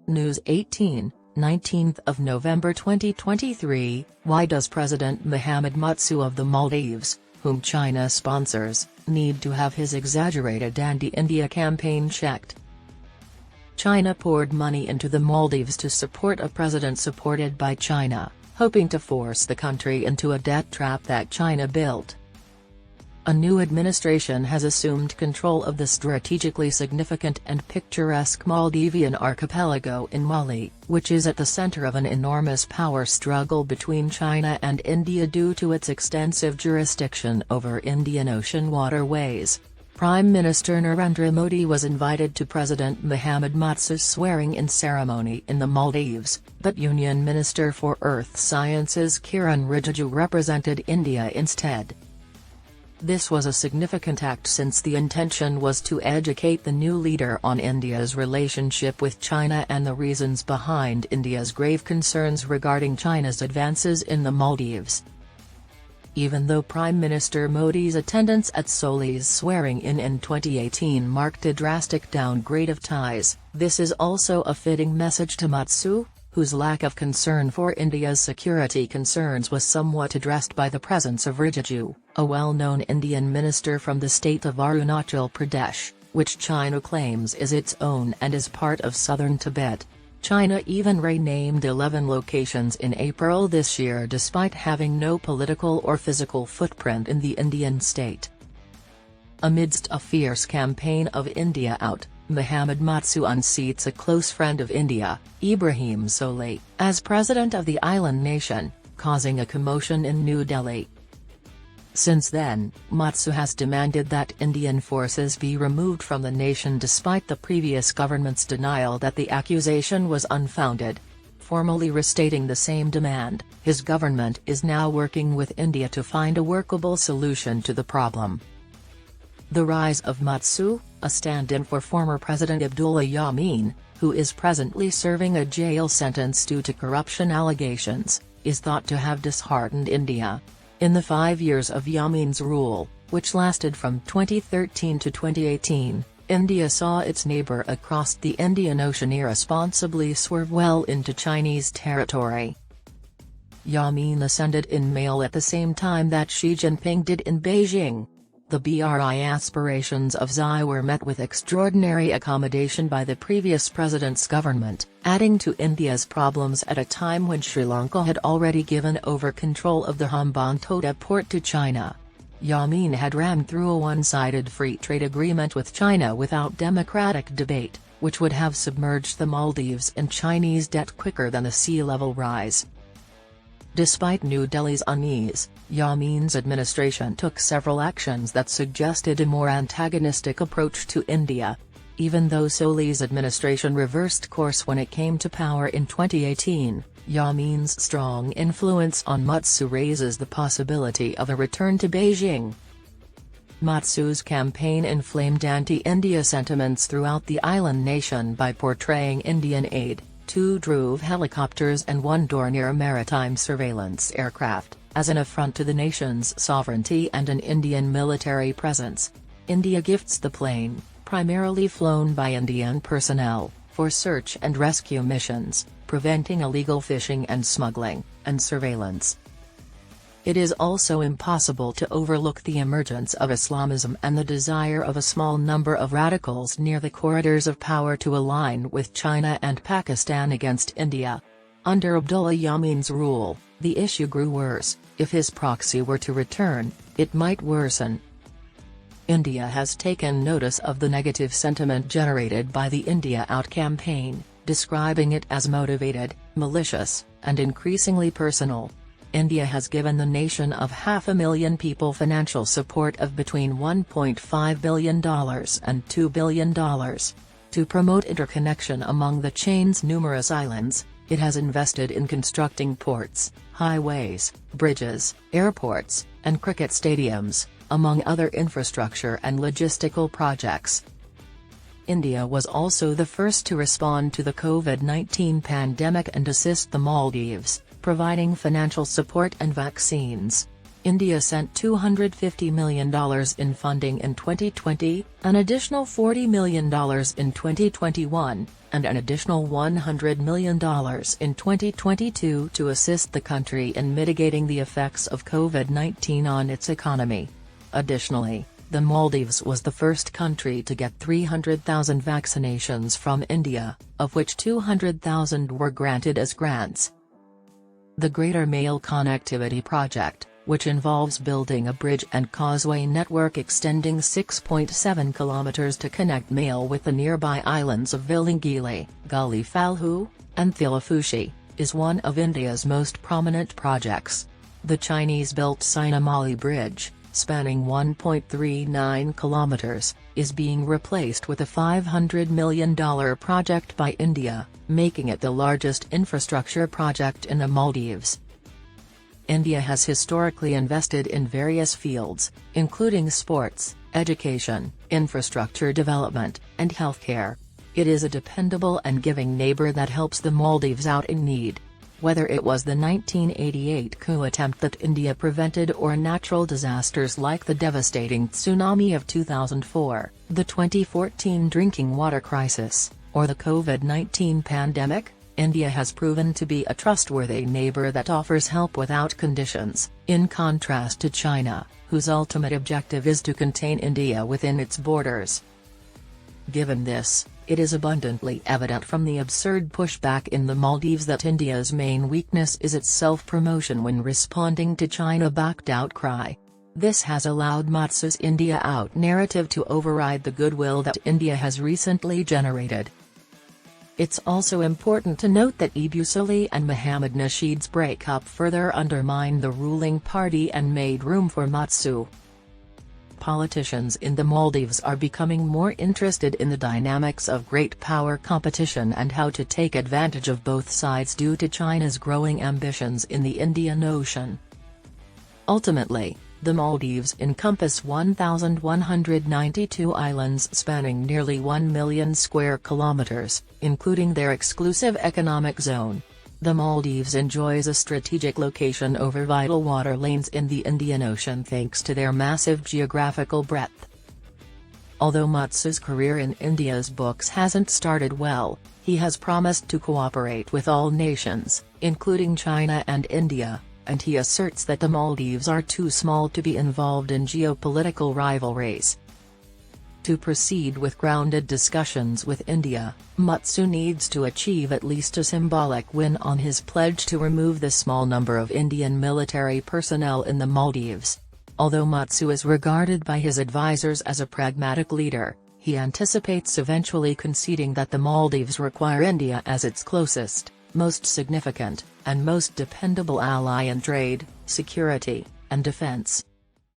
News 18, 19th of November 2023, why does President Mohamed Muizzu of the Maldives, whom China sponsors, need to have his exaggerated anti-India campaign checked? China poured money into the Maldives to support a president supported by China, hoping to force the country into a debt trap that China built. A new administration has assumed control of the strategically significant and picturesque Maldivian archipelago in Malé, which is at the center of an enormous power struggle between China and India due to its extensive jurisdiction over Indian Ocean waterways. Prime Minister Narendra Modi was invited to President Mohamed Muizzu's swearing-in ceremony in the Maldives, but Union Minister for Earth Sciences Kiren Rijiju represented India instead. This was a significant act since the intention was to educate the new leader on India's relationship with China and the reasons behind India's grave concerns regarding China's advances in the Maldives. Even though Prime Minister Modi's attendance at Soli's swearing-in in 2018 marked a drastic downgrade of ties, this is also a fitting message to Muizzu, whose lack of concern for India's security concerns was somewhat addressed by the presence of Rijiju, a well-known Indian minister from the state of Arunachal Pradesh, which China claims is its own and is part of southern Tibet. China even renamed 11 locations in April this year despite having no political or physical footprint in the Indian state. Amidst a fierce campaign of India out, Mohamed Muizzu unseats a close friend of India, Ibrahim Solih, as president of the island nation, causing a commotion in New Delhi. Since then, Muizzu has demanded that Indian forces be removed from the nation despite the previous government's denial that the accusation was unfounded. Formally restating the same demand, his government is now working with India to find a workable solution to the problem. The rise of Muizzu, a stand-in for former President Abdullah Yameen, who is presently serving a jail sentence due to corruption allegations, is thought to have disheartened India. In the 5 years of Yameen's rule, which lasted from 2013 to 2018, India saw its neighbor across the Indian Ocean irresponsibly swerve well into Chinese territory. Yameen ascended in mail at the same time that Xi Jinping did in Beijing. The BRI aspirations of Xi were met with extraordinary accommodation by the previous president's government, adding to India's problems at a time when Sri Lanka had already given over control of the Hambantota port to China. Yameen had rammed through a one-sided free trade agreement with China without democratic debate, which would have submerged the Maldives in Chinese debt quicker than the sea level rise. Despite New Delhi's unease, Yameen's administration took several actions that suggested a more antagonistic approach to India. Even though Solih's administration reversed course when it came to power in 2018, Yameen's strong influence on Muizzu raises the possibility of a return to Beijing. Muizzu's campaign inflamed anti-India sentiments throughout the island nation by portraying Indian aid, 2 Dhruv helicopters and 1 Dornier maritime surveillance aircraft, as an affront to the nation's sovereignty and an Indian military presence. India gifts the plane, primarily flown by Indian personnel, for search and rescue missions, preventing illegal fishing and smuggling, and surveillance. It is also impossible to overlook the emergence of Islamism and the desire of a small number of radicals near the corridors of power to align with China and Pakistan against India. Under Abdullah Yameen's rule, the issue grew worse. If his proxy were to return, it might worsen. India has taken notice of the negative sentiment generated by the India Out campaign, describing it as motivated, malicious, and increasingly personal. India has given the nation of 500,000 people financial support of between $1.5 billion and $2 billion. To promote interconnection among the chain's numerous islands, it has invested in constructing ports, highways, bridges, airports, and cricket stadiums, among other infrastructure and logistical projects. India was also the first to respond to the COVID-19 pandemic and assist the Maldives, providing financial support and vaccines. India sent $250 million in funding in 2020, an additional $40 million in 2021, and an additional $100 million in 2022 to assist the country in mitigating the effects of COVID-19 on its economy. Additionally, the Maldives was the first country to get 300,000 vaccinations from India, of which 200,000 were granted as grants. The Greater Malé Connectivity Project, which involves building a bridge and causeway network extending 6.7 kilometers to connect Malé with the nearby islands of Vilangili, Guli Falhu, and Thilafushi, is one of India's most prominent projects. The Chinese-built Malé Bridge, spanning 1.39 kilometers, is being replaced with a $500 million project by India, making it the largest infrastructure project in the Maldives. India has historically invested in various fields, including sports, education, infrastructure development, and healthcare. It is a dependable and giving neighbor that helps the Maldives out in need. Whether it was the 1988 coup attempt that India prevented or natural disasters like the devastating tsunami of 2004, the 2014 drinking water crisis, or the COVID-19 pandemic, India has proven to be a trustworthy neighbor that offers help without conditions, in contrast to China, whose ultimate objective is to contain India within its borders. Given this, it is abundantly evident from the absurd pushback in the Maldives that India's main weakness is its self-promotion when responding to China-backed outcry. This has allowed Muizzu's India out narrative to override the goodwill that India has recently generated. It's also important to note that Ebu Salih and Mohammad Nasheed's breakup further undermined the ruling party and made room for Muizzu. Politicians in the Maldives are becoming more interested in the dynamics of great power competition and how to take advantage of both sides due to China's growing ambitions in the Indian Ocean. Ultimately, the Maldives encompass 1,192 islands spanning nearly 1 million square kilometers, including their exclusive economic zone. The Maldives enjoys a strategic location over vital water lanes in the Indian Ocean thanks to their massive geographical breadth. Although Muizzu's career in India's books hasn't started well, he has promised to cooperate with all nations, including China and India, and he asserts that the Maldives are too small to be involved in geopolitical rivalries. To proceed with grounded discussions with India, Muizzu needs to achieve at least a symbolic win on his pledge to remove the small number of Indian military personnel in the Maldives. Although Muizzu is regarded by his advisors as a pragmatic leader, he anticipates eventually conceding that the Maldives require India as its closest, most significant, and most dependable ally in trade, security, and defense.